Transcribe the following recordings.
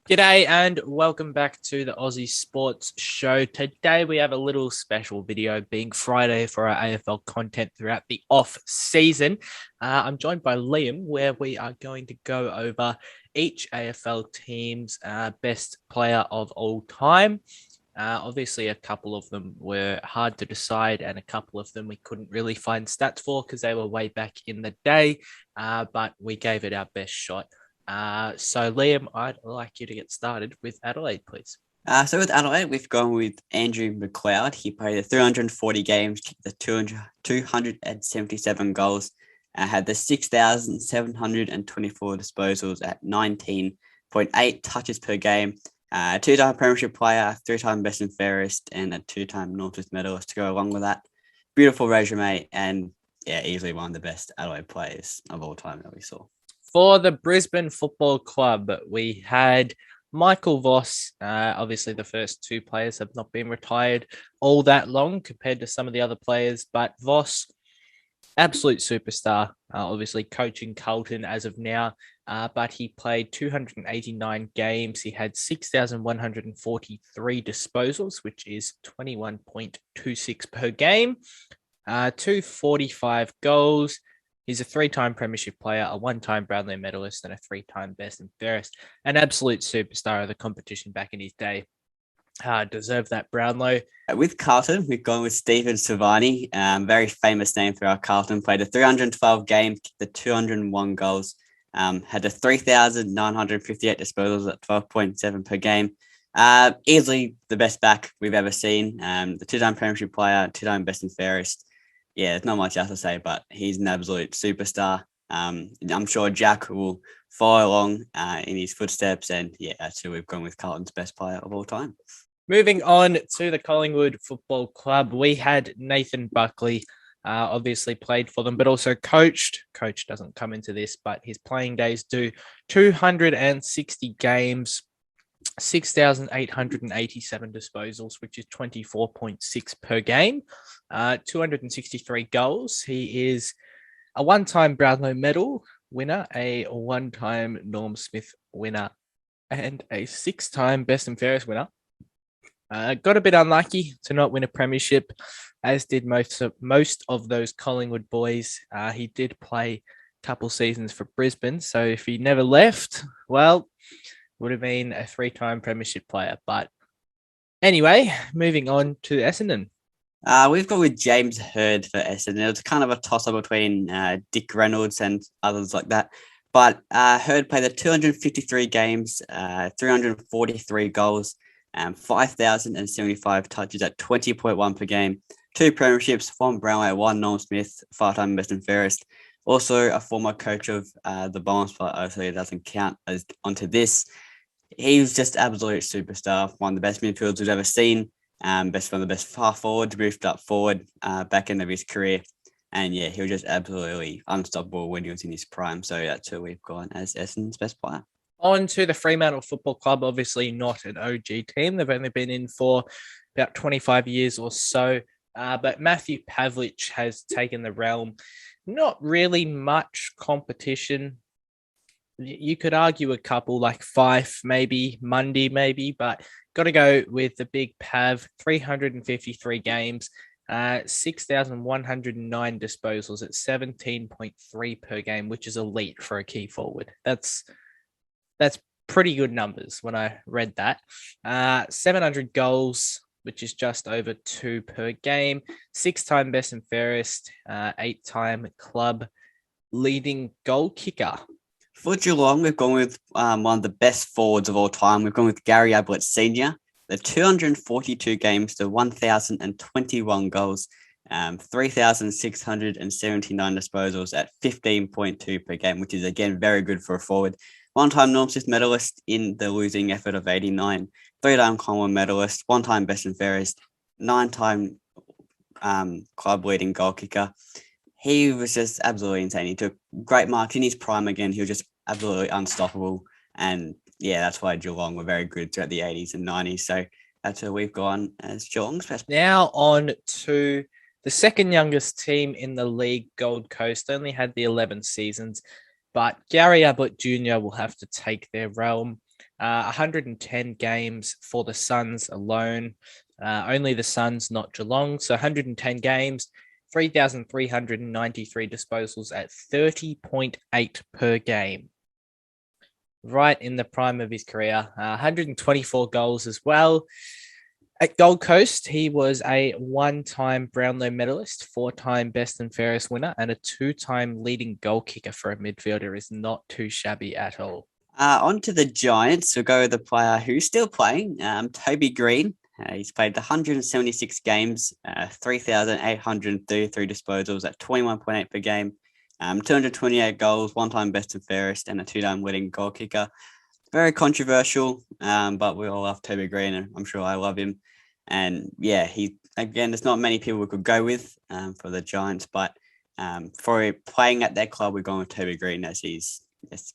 G'day and welcome back to the Aussie Sports Show. Today we have a little special video being Friday for our AFL content throughout the off season. I'm joined by Liam where we are going to go over each AFL team's best player of all time. Obviously, a couple of them were hard to decide, and a couple of them we couldn't really find stats for because they were way back in the day, but we gave it our best shot. So Liam, I'd like you to get started with Adelaide, please. So with Adelaide, we've gone with Andrew Mccloud. He played the 340 games, kicked the 277 goals, had the 6,724 disposals at 19.8 touches per game. Two-time premiership player, three-time best and fairest, and a two-time Northwest medalist to go along with that. Beautiful resume, and easily one of the best Adelaide players of all time that we saw. For the Brisbane Football Club, we had Michael Voss. Obviously, the first two players have not been retired all that long compared to some of the other players, but Voss, absolute superstar, obviously coaching Carlton as of now, but he played 289 games. He had 6,143 disposals, which is 21.26 per game, 245 goals. He's a three-time premiership player, a one-time Brownlow medalist, and a three-time best and fairest. An absolute superstar of the competition back in his day. Deserved that Brownlow. With Carlton, we've gone with Stephen Cervani, very famous name for our Carlton. Played a 312 games, kicked the 201 goals, had a 3,958 disposals at 12.7 per game. Easily the best back we've ever seen. The two-time premiership player, two-time best and fairest. Yeah, there's not much else to say, but he's an absolute superstar. I'm sure Jack will follow along in his footsteps, and that's who we've gone with Carlton's best player of all time. Moving on to the Collingwood Football Club, we had Nathan Buckley, obviously played for them, but also coached. Coach doesn't come into this, but his playing days do. 260 games, 6,887 disposals, which is 24.6 per game, 263 goals. He is a one-time Brownlow medal winner, a one-time Norm Smith winner, and a six-time best and fairest winner. Got a bit unlucky to not win a premiership, as did most of those Collingwood boys. He did play a couple seasons for Brisbane, so if he never left, well, would have been a three-time premiership player. But anyway, moving on to Essendon. We've got with James Hird for Essendon. It was kind of a toss-up between Dick Reynolds and others like that. But Hird played the 253 games, 343 goals, 5,075 touches at 20.1 per game, two premierships, one Brownlow, one Norm Smith, five-time best and fairest. Also a former coach of the Bombers, but obviously it doesn't count as onto this. He was just absolute superstar, one of the best midfielders we've ever seen, one of the best far forwards, moved up forward back end of his career. And he was just absolutely unstoppable when he was in his prime. So that's who we've gone as Essendon's best player. On to the Fremantle Football Club, obviously not an OG team. They've only been in for about 25 years or so. But Matthew Pavlich has taken the realm. Not really much competition. You could argue a couple like Fife, maybe, Mundy, maybe, but got to go with the big Pav, 353 games, 6,109 disposals at 17.3 per game, which is elite for a key forward. That's pretty good numbers when I read that. 700 goals, which is just over 2 per game, six-time best and fairest, eight-time club leading goal kicker. For Geelong, we've gone with one of the best forwards of all time. We've gone with Gary Ablett Sr. The 242 games to 1,021 goals, 3,679 disposals at 15.2 per game, which is, again, very good for a forward. One-time Norm Smith medalist in the losing effort of 89, three-time Commonwealth medalist, one-time best and fairest, nine-time club leading goal kicker. He was just absolutely insane. He took great marks in his prime again. He was just absolutely unstoppable. And that's why Geelong were very good throughout the 80s and 90s. So that's where we've gone as Geelong's best. Now on to the second youngest team in the league, Gold Coast. Only had the 11 seasons, but Gary Abbott Jr. will have to take their realm. 110 games for the Suns alone. Only the Suns, not Geelong. So 110 games, 3,393 disposals at 30.8 per game. Right in the prime of his career. 124 goals as well. At Gold Coast, he was a one-time Brownlow medalist, four-time best and fairest winner, and a two-time leading goal kicker for a midfielder is not too shabby at all. On to the Giants. We'll go with the player who's still playing, Toby Green. He's played 176 games, 3,833 disposals at 21.8 per game, 228 goals, one-time best and fairest, and a two-time leading goal kicker. Very controversial, but we all love Toby Green, and I'm sure I love him. And yeah, there's not many people we could go with for the Giants, but for playing at their club, we're going with Toby Green as he's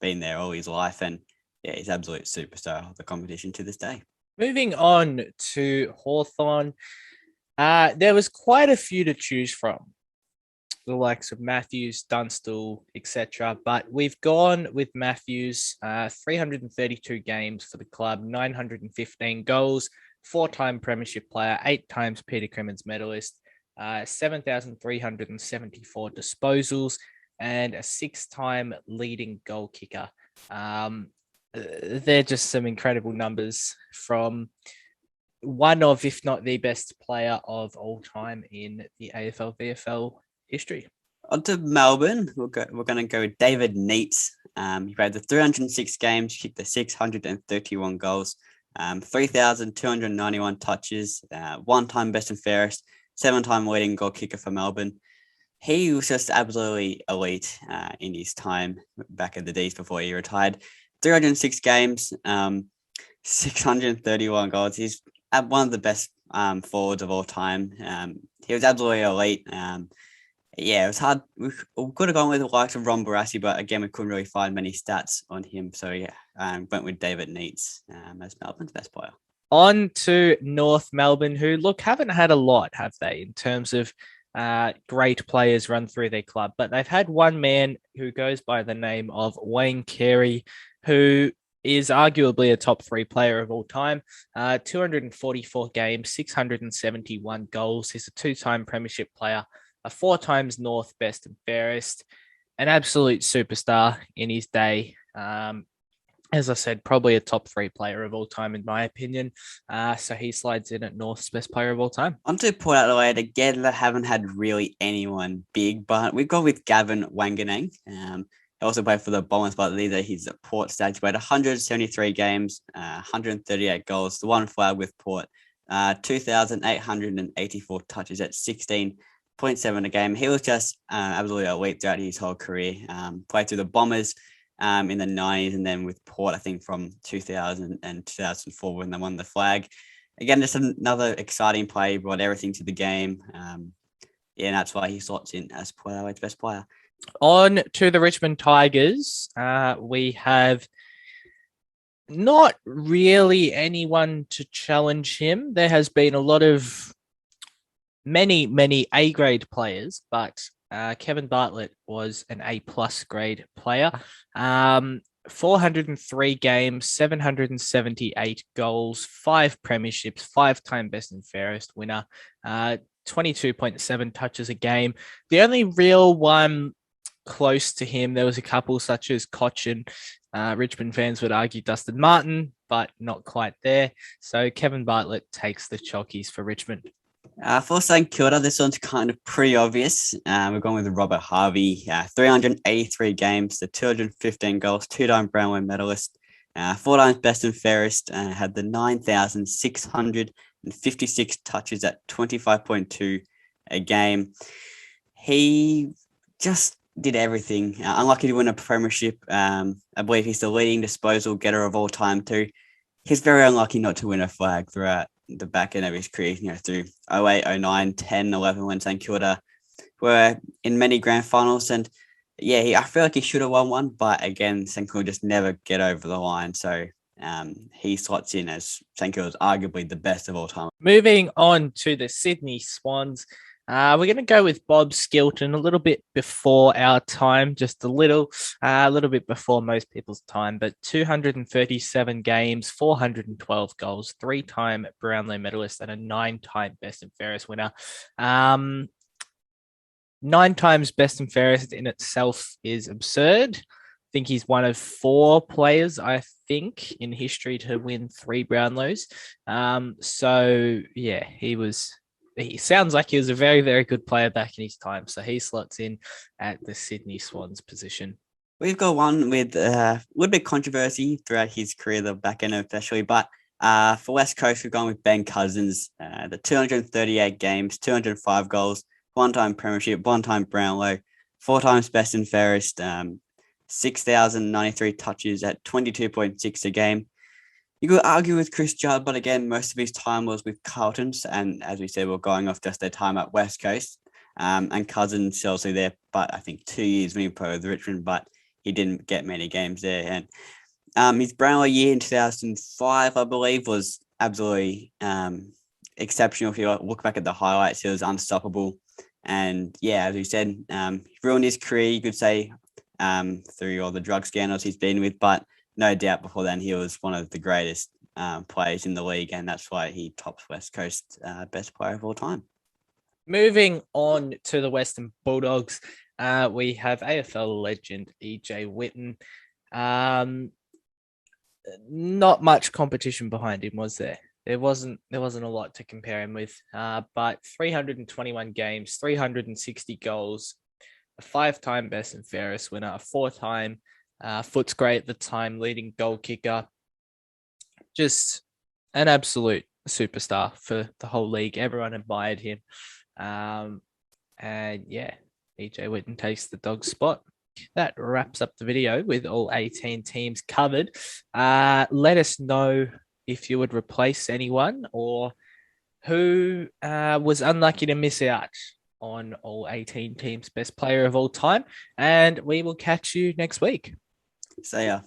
been there all his life, and yeah, he's absolute superstar of the competition to this day. Moving on to Hawthorne, there was quite a few to choose from, the likes of Matthews, Dunstall, etc. But we've gone with Matthews, 332 games for the club, 915 goals, four-time premiership player, 8 times Peter Crimmins medalist, 7,374 disposals, and a 6-time leading goal kicker. They're just some incredible numbers from one of, if not the best player of all time in the AFL VFL history. On to Melbourne, we're going to go with David Neitz. He played the 306 games, kicked the 631 goals, 3,291 touches, one-time best and fairest, 7-time leading goal kicker for Melbourne. He was just absolutely elite in his time back in the D's before he retired. 306 games, 631 goals. He's one of the best forwards of all time. He was absolutely elite. It was hard. We could have gone with the likes of Ron Barassi, but again, we couldn't really find many stats on him. So went with David Neitz as Melbourne's best player. On to North Melbourne, who haven't had a lot, have they, in terms of great players run through their club, but they've had one man who goes by the name of Wayne Carey, who is arguably a top 3 player of all time. 244 games, 671 goals. He's a 2-time premiership player, a 4 times North best and fairest, an absolute superstar in his day. As I said, probably a top 3 player of all time, in my opinion. So he slides in at North's best player of all time. On to Port Adelaide. Again, they haven't had really anyone big, but we've got with Gavin Wangane. He also played for the Bombers, but he's at Port stage. He played 173 games, 138 goals, the one flag with Port, 2,884 touches at 16.7 a game. He was just absolutely elite throughout his whole career. Played through the Bombers in the 90s, and then with Port, I think from 2000 and 2004 when they won the flag. Again, just another exciting play, brought everything to the game. And that's why he slots in as Port Adelaide's best player. On to the Richmond Tigers. We have not really anyone to challenge him. There has been a lot of many A-grade players, but Kevin Bartlett was an A-plus grade player. 403 games, 778 goals, 5 premierships, 5-time best and fairest winner, 22.7 touches a game. The only real one close to him, there was a couple such as Cochin. Richmond fans would argue Dustin Martin, but not quite there. So Kevin Bartlett takes the chockies for Richmond. For St Kilda, this one's kind of pretty obvious. We're going with Robert Harvey. 383 games, the 215 goals, 2-time Brownlow medalist, 4 times best and fairest, had the 9,656 touches at 25.2 a game. He just did everything. Unlucky to win a premiership. I believe he's the leading disposal getter of all time too. He's very unlucky not to win a flag throughout the back end of his career, through 08, 09, 10, 11 when St Kilda were in many grand finals. And I feel like he should have won one, but again, St Kilda just never get over the line. So he slots in as St Kilda's arguably the best of all time. Moving on to the Sydney Swans. We're going to go with Bob Skilton, a little bit before our time, just a little bit before most people's time, but 237 games, 412 goals, 3-time Brownlow medalist, and a 9-time best and fairest winner. 9 times best and fairest in itself is absurd. I think he's one of 4 players, I think, in history to win 3 Brownlows. So yeah, he sounds like he was a very, very good player back in his time. So he slots in at the Sydney Swans position. We've got one with a little bit of controversy throughout his career, the back end especially, but for West Coast, we've gone with Ben Cousins, the 238 games, 205 goals, 1-time premiership, 1-time Brownlow, 4 times best and fairest, 6,093 touches at 22.6 a game. You could argue with Chris Judd, but again, most of his time was with Carlton's, and as we said, we're going off just their time at West Coast. And Cousins also there, but I think 2 years when he played with Richmond, but he didn't get many games there. And his Brownlow year in 2005, I believe, was absolutely exceptional. If you look back at the highlights, he was unstoppable. And yeah, as we said, he ruined his career, you could say, through all the drug scandals he's been with, but no doubt before then he was one of the greatest players in the league, and that's why he tops West Coast best player of all time. Moving on to the Western Bulldogs, we have AFL legend EJ Whitton. Not much competition behind him, was there? There wasn't a lot to compare him with, but 321 games, 360 goals, a 5-time best and fairest winner, a 4-time Footscray at the time, leading goal kicker. Just an absolute superstar for the whole league. Everyone admired him. And yeah, EJ Whitton takes the dog spot. That wraps up the video with all 18 teams covered. Let us know if you would replace anyone or who was unlucky to miss out on all 18 teams' best player of all time. And we will catch you next week. See ya.